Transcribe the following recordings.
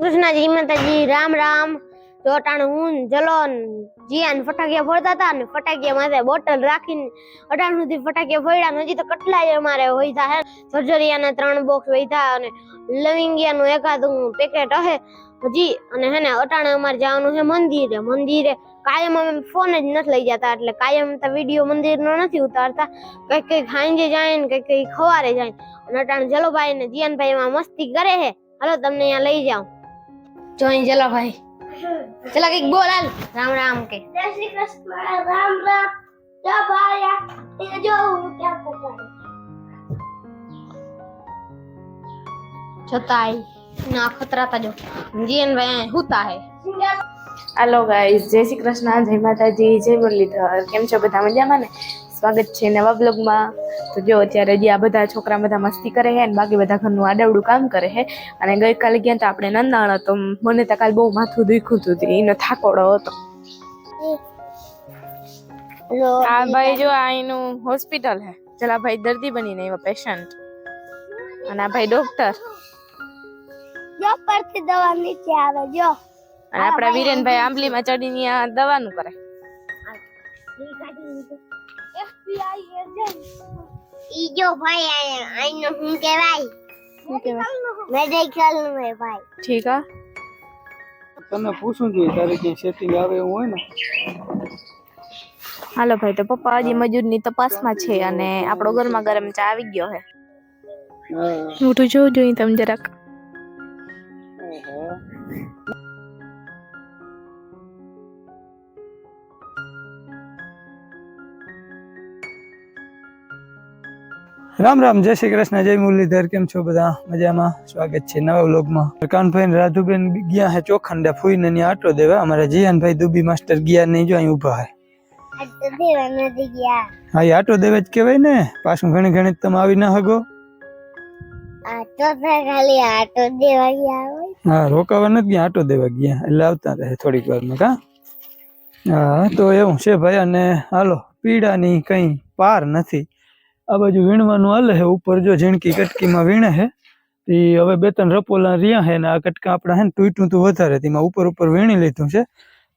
कृष्णा जी माताजी राम राम। तो अटाणे હું જલોન જીયાન ફટાકિયા ફોડતા હતા ને ફટાકિયા માથે બોટલ રાખીને અટાણ સુધી ફટાકિયા ફોડ્યા. હજી તો કેટલાય અમારે હોઈતા હે. સર્જરીયાના 3 બોક્સ વૈધા અને લવિંગિયાનું એકાદું પેકેટ હે હજી. અને હે ને અટાણે અમારે જવાનું છે મંદિરે. કાયમ અમે ફોન જ નથી લઈ જતા, એટલે કાયમ તો વિડીયો મંદિરનો નથી ઉતારતા. કઈ ખાઈને જાય ને કઈ ખવારે જાય. અને અટાણે જલોભાઈ ને જીયાનભાઈ એમાં મસ્તી કરે હે. હાલો તમને અહીંયા લઈ જાઉં. જોઈ ચલો ભાઈ, चला एक बोल हाल राम राम के जय श्री कृष्ण राम राम। जा भाई ये जो क्या करता है छताई ना खतरा था जो जीएन भाई होता है। हेलो गाइस, जय श्री कृष्ण, जय माताजी, जय मुरलीधर। केम छो બધા મજામાં ને? સ્વાગત છે નવા બ્લોગમાં। તો જો અત્યારે જે આ બધા છોકરા બધા મસ્તી કરે છે ને બાકી બધા ઘરનું આડાવડું કામ કરે છે। અને ગઈકાલે ગયા તો આપણે નંદાણા, તો મને તો કાલ બહુ માથું દુખ્યું હતું, એનો થાકોડો હતો। આ ભાઈ જો આ એનું હોસ્પિટલ છે, ચલા ભાઈ દર્દી બનીને એવા પેશન્ટ, અને આ ભાઈ ડોક્ટર જો પરથી દવા નીચે આવે જો। અને આપણા વીરેનભાઈ આંબલીમાં ચડીને આ દવાનું કરે। ઈ જો ભાઈ આઈનો હું કહેવાય મેડિકલ નું હે ભાઈ। ઠીક આ તને પૂછું જોઈએ તારે ક્યાં સેટિંગ આવે એવું હોય ને? હાલો ભાઈ, તો પપ્પા હજી મજૂરની તપાસમાં છે અને આપણો ગરમા ગરમ ચા આવી ગયો છે। મોટું જોવું જોઈએ તમે જરાક। રામ રામ, જય શ્રી કૃષ્ણ, જય મુરલીધર। કેમ છો બધા? મજામાં? સ્વાગત છે નવા વ્લોગમાં। કાનભાઈ રાધુબેન ગયા હે ચોખંડા ફૂઈને ની આટો દેવા। અમારા જીયાનભાઈ દુબી માસ્ટર ગયા નહીં, જો અહીં ઉભા હે। આટો દેવા નથી ગયા? હા, એ આટો દેવા જ કહેવાય ને, પાછું ઘણી ઘણી તમે આવી ના હગો। આટો તો ખાલી આટો દેવા ગયા હોય। હા, રોકાવા નથી ગયા, આટો દેવા ગયા, એટલે આવતા રહે થોડીક વારમાં કા। હા, તો એવું છે ભાઈ। અને હાલો, પીડાની કઈ પાર નથી। આ બાજુ વીણવાનું હાલે છે, ઉપર જો ઝીણકી કટકીમાં વીણે છે। એ હવે 2-3 રપોલા રહ્યા છે ને આ કટકા આપણા છે ને તૂટ્યું તું વધારે, તેમાં ઉપર વીણી લીધું છે।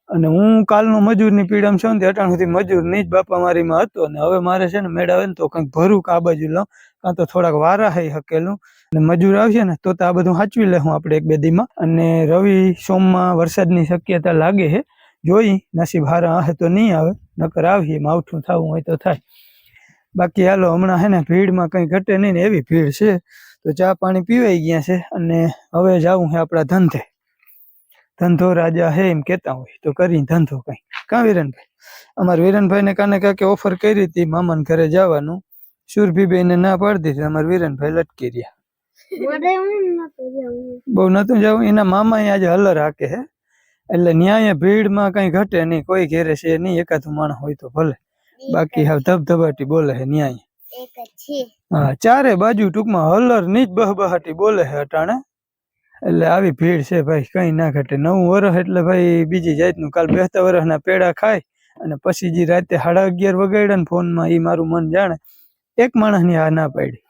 અને હું કાલનો મજૂરની પીડામાં છું ને અટાણ સુધી મજૂરની જ બાપા મારીમાં હતો, અને હવે મારે છે ને મેળ આવે ને તો કંઈક ભરું આ બાજુ લઉં, કાં તો થોડાક વારા હઈ હકેલું, અને મજૂર આવશે ને તો આ બધું સાચવી લેવું આપણે 1-2 દીમાં। અને રવિ સોમમાં વરસાદની શક્યતા લાગે છે, જોઈ નસીબ હારા હશે તો નહીં આવે, નકર આવીએ માવઠું થવું હોય તો થાય। બાકી હાલો, હમણાં હે ને ભીડમાં કંઈ ઘટે નહીં ને એવી ભીડ છે। તો ચા પાણી પીવાઈ ગયા છે અને હવે જવું છે આપણા ધંધે। ધંધો રાજા હે એમ કહેતા હોય, તો કરી ધંધો કંઈ કાં વીરનભાઈ? અમારા વીરનભાઈને કાને કાંકે ઓફર કરી હતી મામાને ઘરે જવાનું, સુરભીબેને ના પાડી દીધી, અમારા વીરનભાઈ લટકી રહ્યા। બહુ નતું જવું, એના મામા આજે હલર હાકે છે, એટલે ન્યાય ભીડમાં કંઈ ઘટે નહીં, કોઈ ઘેરે છે નહીં, એકાદું માણસ હોય તો ભલે, બાકી હાવ ધબધબાટી બોલે છે ન્યાય। હા, ચારે બાજુ ટૂંકમાં હલર ની જ બહબહાટી બોલે છે અટાણે, એટલે આવી ભીડ છે ભાઈ, કઈ ના ઘટે। 9 વર્ષ એટલે ભાઈ બીજી જાતનું। કાલ 72 વર્ષના પેડા ખાય અને પછી જે રાતે 11:30 વગાડ્યા ને ફોનમાં, એ મારું મન જાણે। એક માણસની આ ના પાડી।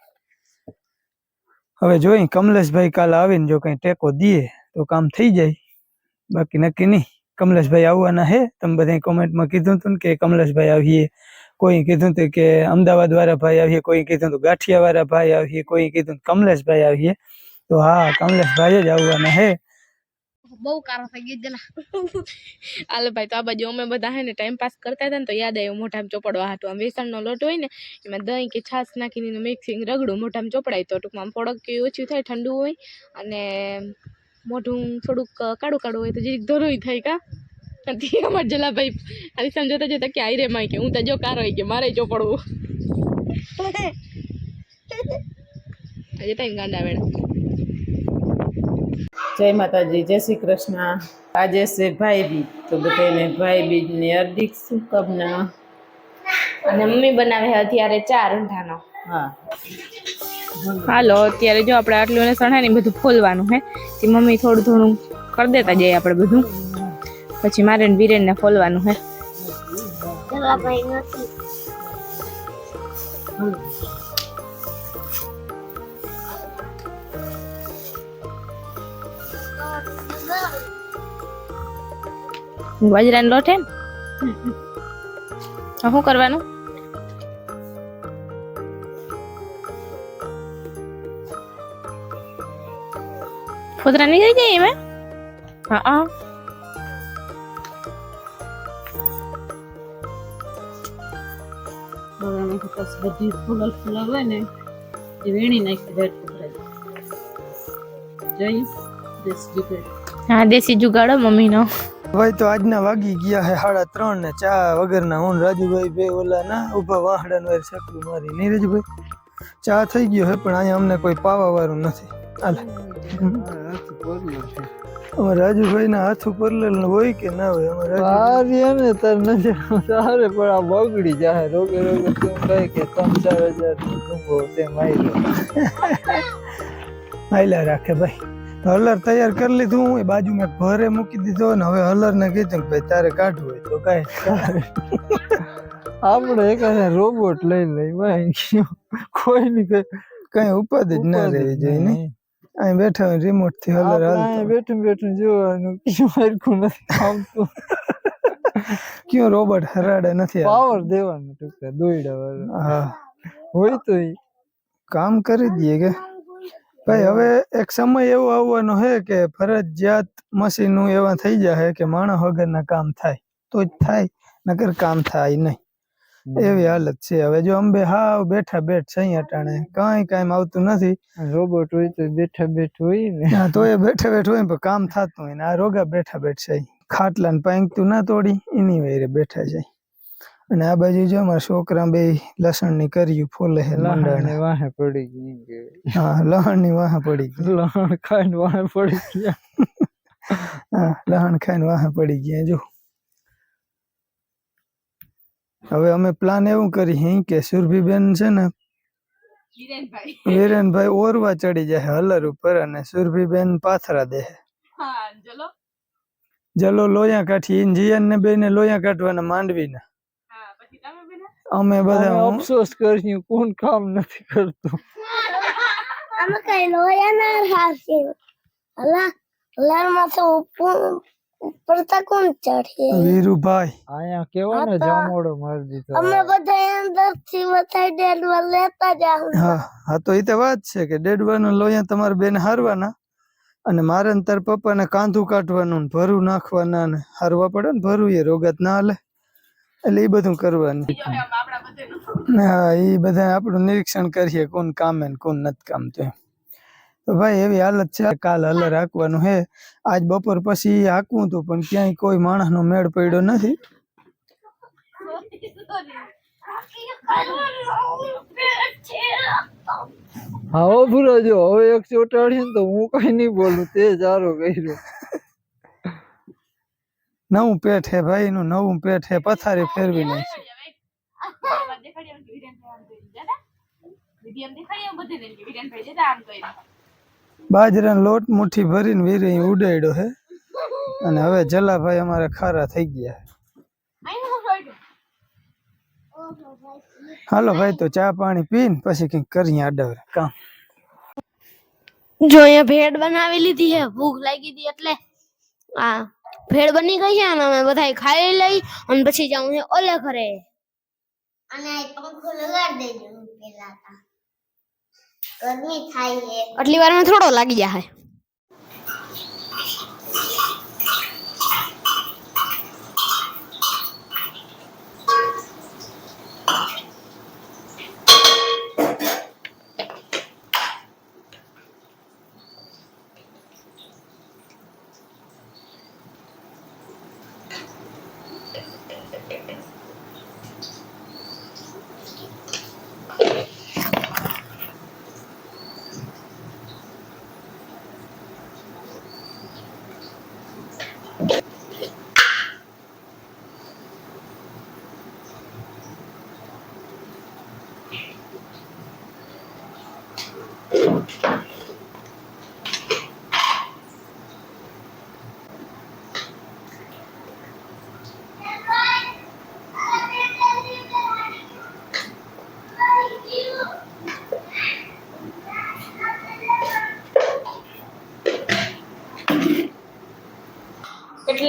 હવે જોઈ કમલેશભાઈ કાલ આવીને જો કઈ ટેકો દે તો કામ થઈ જાય, બાકી નક્કી નહીં। કમલેશભાઈ આવવાના હે, તમે બધા કોમેન્ટમાં કીધું હતું કે કમલેશભાઈ આવીએ, કોઈ કીધું હતું કે અમદાવાદ વાળા ભાઈ આવીએ, કોઈ કીધું હતું ગાંઠિયા વાળા ભાઈ આવીએ, કોઈ કીધું કમલેશભાઈ આવીએ। તો હા, કમલેશભાઈ જ આવવાના હે। બહુ કારો થઈ ગઈ જલા। હાલો ભાઈ, તો આ બાજુ અમે બધા હે ને ટાઈમ પાસ કરતા હતા ને તો યાદ આવ્યું મોઢામાં ચોપડવા હાટું। આમ વેસણનો લોટ હોય ને એમાં દહીં કે છાશ નાખીને મિક્સિંગ રગડું મોઢામાં ચોપડાય, તો ટૂંકમાં પડક કે ઓછું થાય, ઠંડુ હોય અને મોઢું થોડુંક કાળું કાળું હોય તો જીરીક ધરોઈ થાય કા। અમાર જલાભાઈ ખાલી સમજોતા જોતા કે આઈ રે માય કે હું તો જો કારો કે મારે ચોપડવું આજે તઈ ગાંડા વેડા। જય માતાજી, જય શ્રી કૃષ્ણ। આજે છે ભાઈ બીજ, તો બધાને ભાઈ બીજની હાર્દિક શુભકામના। અને મમ્મી બનાવે છે અત્યારે ચા રૂંધાનો। હા, હાલો અત્યારે જો આપણે આટલું ને સણા ને બધું ફોલવાનું હે, તે મમ્મી થોડું થોડું કરી દેતા જઈએ આપણે બધું। પછી મારે ને વીરેન ને ફોલવાનું હે. જલાભાઈ નથી. બાજરાનો લોટ હે ને શું કરવાનું? ફોતરા નીકળી જાય એમાં. હા બધી ફૂલ હોય ને એ વીણી નાખી દે જોઈ હા, દેશી જુગાડો મમ્મીનો. ભાઈ તો આજના વાગી ગયા હે 3:30 ને ચા વગરના હું ને રાજુભાઈ બે ઓલા ના ઉભા વાહડાનું વાર સકલું મારી નીરજભાઈ ચા થઈ ગયો હે પણ અહીંયા અમને કોઈ પાવા વાળું નથી. હાલ અમારે રાજુભાઈ ના હાથ ઉપર હોય કે ના હોય? અમારે તાર નજર સારે પણ આ બગડી જાય રોગે રોગે કેમ કહે કે 3-4 હજાર તે માયલા રાખે ભાઈ. હલર તૈયાર કરી લીધું હું એ બાજુ મેં ભરે મૂકી દીધો ને હવે હલર ને કીધું કે ભાઈ તારે કાઢવું હોય તો કાંઈ આપણે એક રોબોટ લઈ લઈ કોઈ ની કઈ ઉપાધિ જ ના રહેવી જોઈએ ને. અહીં બેઠા હોય રિમોટ થી હલર હાલતો બેઠું બેઠું જોવાનું હરખું નથી આવતું. કયો રોબોટ હરાડે નથી પાવર દેવાનું ટૂંકા દોયડા વાળો. હા હોય તો કામ કરી દઈએ કે ભાઈ. હવે એક સમય એવો આવવાનો હે કે ફરજિયાત મશીનો એવા થઈ જાય કે માણસ વગરના કામ થાય તો જ થાય, નકર કામ થાય નહીં એવી હાલત છે. હવે જો અંબે હાવ બેઠા બેઠ સહી અટાણે કઈ કામ આવતું નથી. રોબોટ હોય તો બેઠા બેઠ હોય ને. હા તો એ બેઠા બેઠ હોય પણ કામ થતું હોય ને આ રોગા બેઠા બેઠ સહી ખાટલા ને પાંગતું ના તોડી એની વયરે બેઠા જાય. અને આ બાજુ જો અમારા છોકરા બે લસણ ની કર્યું ફોલે હે મંડાણે વાહે પડી ગઈ. હા લહણ ની વાહે પડી ગઈ. લહણ ખાઈને વાહે પડી ગયા. હા લહણ ખાઈને વાહે પડી ગયા. જો હવે અમે પ્લાન એવું કરી કે સુરભીબેન છે ને વીરેનભાઈ ઓરવા ચડી જાય હલર ઉપર અને સુરભીબેન પાથરા દે. જલો લોયા કાઢી જીયન ને બેને લોયા કાઢવાના માંડવી ને અમે બધા અફસોસ કર્યું કોણ કામ નથી કરતું. અમે કઈ લોયા ના રાખે અલા લરમાં તો ઉપર તક કોણ ચડે? વીરુભાઈ આયા કેવો ને જામોડો મારી દીધો. અમે બધા અંદર થી બતાઈ ડેડવા લેતા જાવ. હા તો ઈ તો વાત છે કે ડેડવાનો લોયા તમારે બેન હારવાના અને મારે ને તાર પપ્પા ને કાંધું કાઢવાનું ભરું નાખવાના ને હારવા પડે ને ભરું એ રોગત ના હાલે એટલે એ બધું કરવાનું. હા એ બધા આપણું નિરીક્ષણ કરીએ કોણ કામે ને કોણ નથી કામ. તો ભાઈ એવી હાલત છે. કાલ હલર હાંકવાનું હે. આજ બપોર પછી હાંકવું હતું પણ ક્યાંય કોઈ માણસ નો મેળ પડ્યો નથી. હા ભૂરો જો હવે એક ચોટાડી તો હું કઈ નઈ બોલું તે સારો કર્યો. નવું પેટ હે ભાઈ નું નવું પેટ હે પથારી ફેરવી નાખી. બાજરાનો લોટ મુઠ્ઠી ભરીને વીરે ઉડાડ્યો હે અને હવે જલાભાઈ અમારે ખારા થઈ ગયા. હાલો ભાઈ તો ચા પાણી પીને પછી કઈક કરીએ આડવર કામ. જો અહીંયા ભેળ બનાવી લીધી છે ભૂખ લાગી હતી એટલે આ ભેળ બની ગઈ છે અને અમે બધા ખાઈ લઈ અને પછી જાઉં છે ઓલે ઘરે અને પંખો લગાડી દેજો પેલા ગરમી થાય છે આટલી વારમાં થોડો લાગી જાય.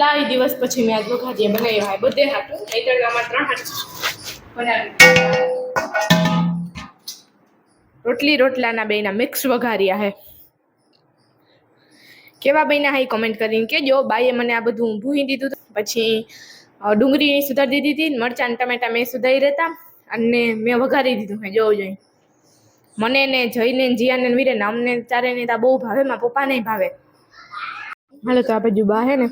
કેટલાય દિવસ પછી મેં આજ વઘારિયા બનાવ્યા હોય બધે હાટું નહીતર આમાં 3 હાટ બનાવી રોટલાના બેના મિક્સ વઘારિયા હે કેવા બન્યા હે કમેન્ટ કરીને કેજો બાઈએ મને આ બધું ભૂહી દીધું પછી ડુંગળી સુધારી દીધી હતી મરચાં અને ટમેટા મેં સુધારી રહેતા અને મેં વઘારી દીધું હે જોવું જોઈએ મને ને જઈને જીયાને ને વીરે ને અમને ચારે ને તા બહુ ભાવે મારા પપ્પાને ભાવે હાલો તો આ બાજુ બા હે ને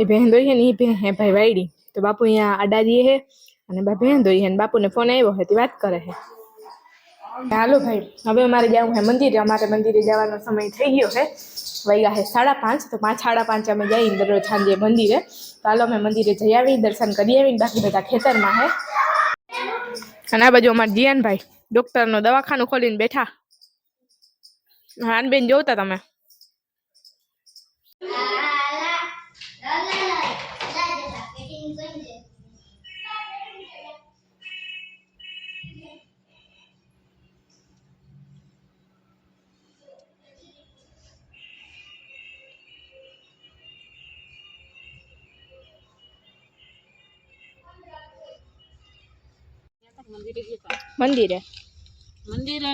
એ ભેન દોઈ ને એ ભેન હે ભાઈ વાયડી તો બાપુ અહીંયા આડા દીએ હે અને બા ભેન દોઈ હે ને બાપુને ફોન આવ્યો હે તે વાત કરે હે હાલો ભાઈ હવે અમારે જવું હે મંદિરે અમારે મંદિરે જવાનો સમય થઈ ગયો છે વાગ્યા હે 5:30 તો 5:30 અમે જઈએ દરરોજ સાંજે મંદિરે તો હાલો અમે મંદિરે જઈ આવી દર્શન કરી આવી બાકી બધા ખેતરમાં હે અને આ બાજુ અમારા જીયાનભાઈ ડોક્ટરનો દવાખાનું ખોલીને બેઠા હાન બેન જોતા તમે મંદિરે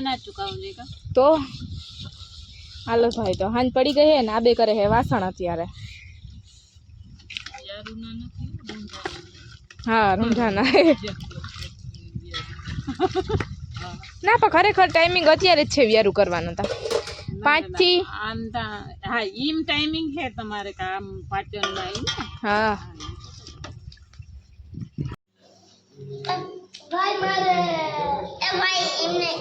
ના ચુકાવું કા તો હાલો ભાઈ તો હાંજ પડી ગઈ હે ને આ બે કરે હે વાસણ અત્યારે હા રૂંધાના ના પણ ખરેખર ટાઈમિંગ અત્યારે જ છે વ્યારું કરવાનું હતા 5 થી હા ઈમ ટાઈમિંગ હે તમારે કામ પાચન ના હા ભાઈ મારે એ ભાઈ એમને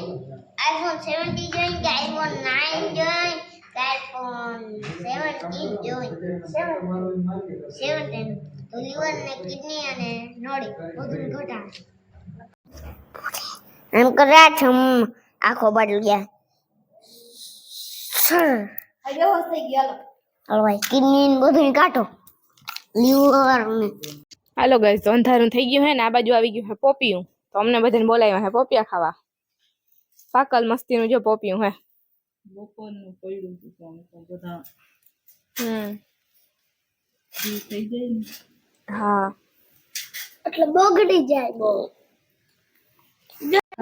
આઈફોન 17 જોઈન કે આઈફોન 9 જોઈન કે આઈફોન 17 જોઈન 17 તો લીવર ને કિડની અને નળી બધું ઘટા એમ કર્યા છે આખો બદલ ગયા હવે હોશ થઈ ગયો હાલો ભાઈ કિડની ને બધું કાઢો લીવર ને હાલો ગાઈસ તો અંધારું થઈ ગયું હે ને આ બાજુ આવી ગયું હે પોપિયું તો અમને બધાને બોલાવ્યા હે પોપિયા ખાવા પાકલ મસ્તીનું જો પોપિયું હે બપોરનું પડ્યું હતું બધા થઈ જાય ને હા એટલે બગડી જાય બહુ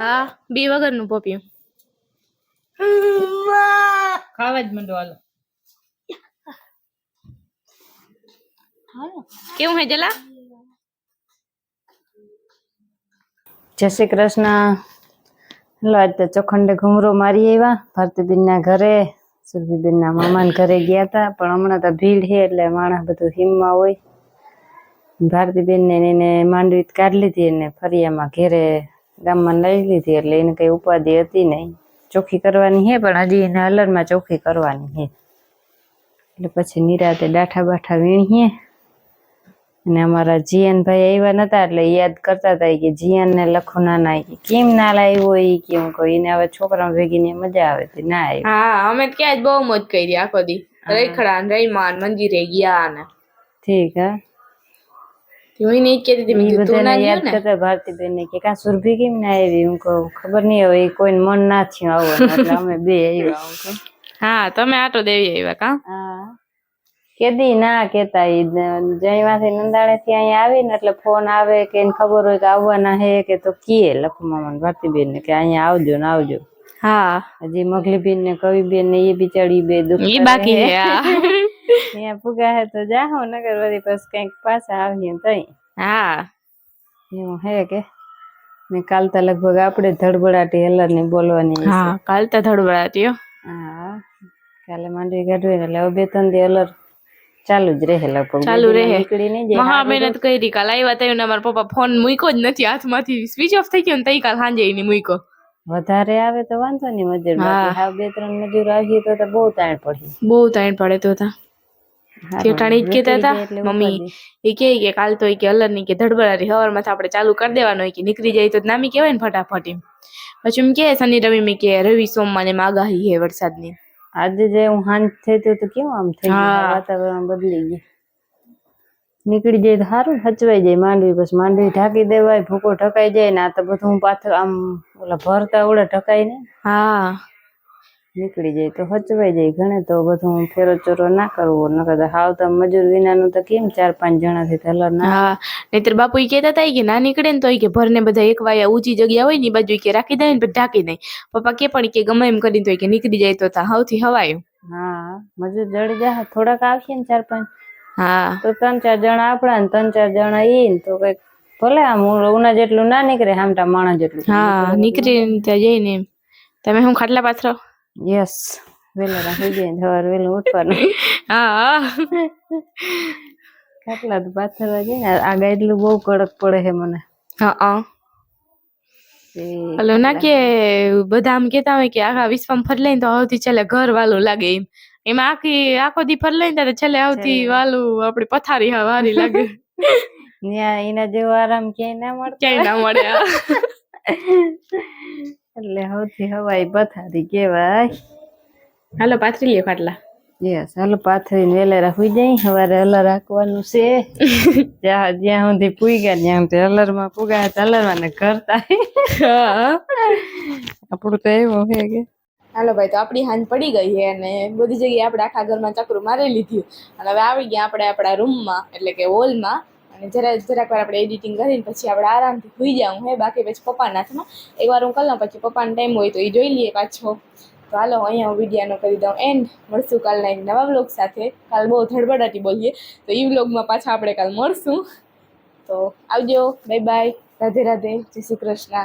હા બી વગરનું પોપિયું ખાવા જ મંડો હાલો કેવું હે જલા જય શ્રી કૃષ્ણ લો આજ તો ચોખંડે ઘુમરો મારી આવ્યા ભારતીબેનના ઘરે સુરભીબેનના મામાના ઘરે ગયા હતા પણ હમણાં તો ભીડ છે એટલે માણસ બધું હિમમાં હોય ભારતીબેનને એને માંડવી કાઢી લીધી અને ફરિયામાં ઘેરે ગામમાં લઈ લીધી એટલે એને કઈ ઉપાધિ હતી નહીં ચોખ્ખી કરવાની છે પણ હજી એને હલરમાં ચોખ્ખી કરવાની છે એટલે પછી નિરાતે ડાઠા બાઠા વીણીએ અને અમારા જીયાનભાઈ આવ્યા નતા એટલે યાદ કરતા હતા કે જીયાનને લખો ના કેમ ના લાવ્યો એ કેમ કહ્યું એને હવે છોકરા ભેગી મજા આવે તે ના આવી હા અમે તો ક્યાં બહુ મોજ કરી આખો દી રખડા ને રહીમાન મંદિરે ગયા ને ઠીક હા હું નહીં કહેતી હતી મેં કીધું તું ના યાદ ગયો ને કરતા ભારતીબેન ને કે કા સુરભી કેમ ના આવી હું કહું ખબર નહીં હવે કોઈને મન ના થયું આવવાનું એટલે અમે બે આવ્યા હું કહું હા તમે આટો દેવી આવ્યા કા હા કેદી ના કેતા જયમાંથી નંદાણે થી અહીંયા આવી ને એટલે ફોન આવે કે એને ખબર હોય કે આવવાના હે કે તો કીએ લખુ મામા ભારતીબેન ને કે અહીંયા આવજો ને આવજો હા હજી મગલીબેન ને કવિબેન ને એ બિચારી બે દુઃખ ઈ બાકી હે અહીંયા પુગા હે તો જાહો નગર વળી પછી કઈક પાછા આવીએ તઈ હા એવું હે કે ને કાલ તો લગભગ આપણે ધડબડાટી હલર ની બોલવાની હા કાલ તો ધડબડાટી હા કાલે માંડવી કાઢવી એટલે હવે 2-3 દી હલર ચાલુ જ રહે લગભગ ચાલુ રહે નીકળી નહીં જાય મહા મહેનત કરી કાલ આવ્યા તઈ ને મારા પપ્પા ફોન મૂક્યો જ નથી હાથમાંથી સ્વિચ ઓફ થઈ ગયો ને તઈ કાલ સાંજે એની મૂક્યો વધારે આવે તો વાંધો નહીં મજૂર બાકી હા 2-3 મજૂર આવીએ તો બહુ તાણ પડી બહુ તાણ પડે તો ટાણી જ કેતા હતા મમ્મી એ કે કાલ તો કે અલર ની કે ધડબડાટી હવારમાં આપણે ચાલુ કરી દેવાનો કે નીકળી જાય તો નામી કહેવાય ને ફટાફટ એમ પછી એમ કે શનિ રવિ મેં કે રવિ સોમવાર ને આગાહી હે વરસાદની આજે જે હું હાંજ થઈ તો કેવું આમ થઈ ગયું વાતાવરણ બદલી ગયું નીકળી જાય તો સારું હચવાઈ જાય માંડવી પછી માંડવી ઢાંકી દેવાય ભૂકો ઢકાઈ જાય ને આ તો બધું પાછળ આમ ઓલા ભરતા ઓલા ઢકાય ને હા નીકળી જાય તો હચવાઈ જાય. ઘણે તો બધું ફેરો ચોરો ના કરવો, નકર તો હાવ તો મજૂર વિનાનું તો કેમ 4-5 જણાથી હલર ના. હા નહીતર બાપુ ઈ કહેતા હતા ઈ કે ના નીકળે ને તો ઈ કે ભરને બધા એક વાયા ઊંચી જગ્યા હોય ને ઈ બાજુ ઈ કે રાખી દે ને પછી ઢાંકી દે. પપ્પા કે પણ ઈ કે ગમે એમ કરીને તો ઈ કે નીકળી જાય તો તા હવથી હવાયું. હા મજૂર જડી જાય, થોડાક આવશે ને 4-5 હા તો 3-4 જણા આપણા ને 3-4 જણા ઈ ને તો કઈક ભલે આમ ઉના જેટલું ના નીકળે, હામટા માણસ જેટલું. હા નીકળીને ત્યાં જઈને એમ. તમે હું ખાટલા પાથરો? યસ, વેલા હોઈ જાય સવારે વેલું ઉઠવાનું. હા ખાટલા તો પાથરવા જાય ને. આ ગાયડલું બહુ કડક પડે છે મને. હા તે હલો ના કે બધા આમ કેતા હોય કે આખા વિશ્વમાં ફરી લઈને તો સૌથી છેલ્લે ઘર વાલું લાગે એમ. એમાં આખો દી ફરી લઈને તો છેલ્લે સૌથી વાલું આપડી પથારી વારી લાગે. ત્યાં એના જેવો આરામ ક્યાંય ના મળતો. ક્યાંય ના મળે. એટલે સૌથી હવાઈ પથારી કહેવાય. હાલો પાથરી લ્યો ખાટલા. યસ, હાલો પાથરીને વેલેરા હુઈ જાય. સવારે હલર રાખવાનું છે. જ્યાં સુધી પૂગ્યા ત્યાં સુધી હલરમાં પૂગ્યા તો હલરમાં ને ઘર થાય. આપણું તો એવું છે કે હાલો ભાઈ તો આપણી હાંજ પડી ગઈ છે અને બધી જગ્યાએ આપણે આખા ઘરમાં ચક્રું મારી લીધું અને હવે આવી ગયા આપણે આપણા રૂમમાં એટલે કે હોલમાં. અને જરાક વાર આપણે એડિટિંગ કરીને પછી આપણે આરામથી સુઈ જાઉં હે. બાકી પછી પપ્પાના હાથમાં એકવાર હું કરી લઉં, પછી પપ્પાનો ટાઈમ હોય તો એ જોઈ લઈએ પાછો. તો હાલો અહીંયા હું વિડીયોનો કરી દઉં એન્ડ. મળશું કાલના એક નવા વ્લોગ સાથે. કાલ બહુ ધડબડાટી બોલીએ તો એ વ્લોગમાં પાછા આપણે કાલ મળશું. તો આવજો, બાય બાય, રાધે રાધે, જય શ્રી કૃષ્ણ.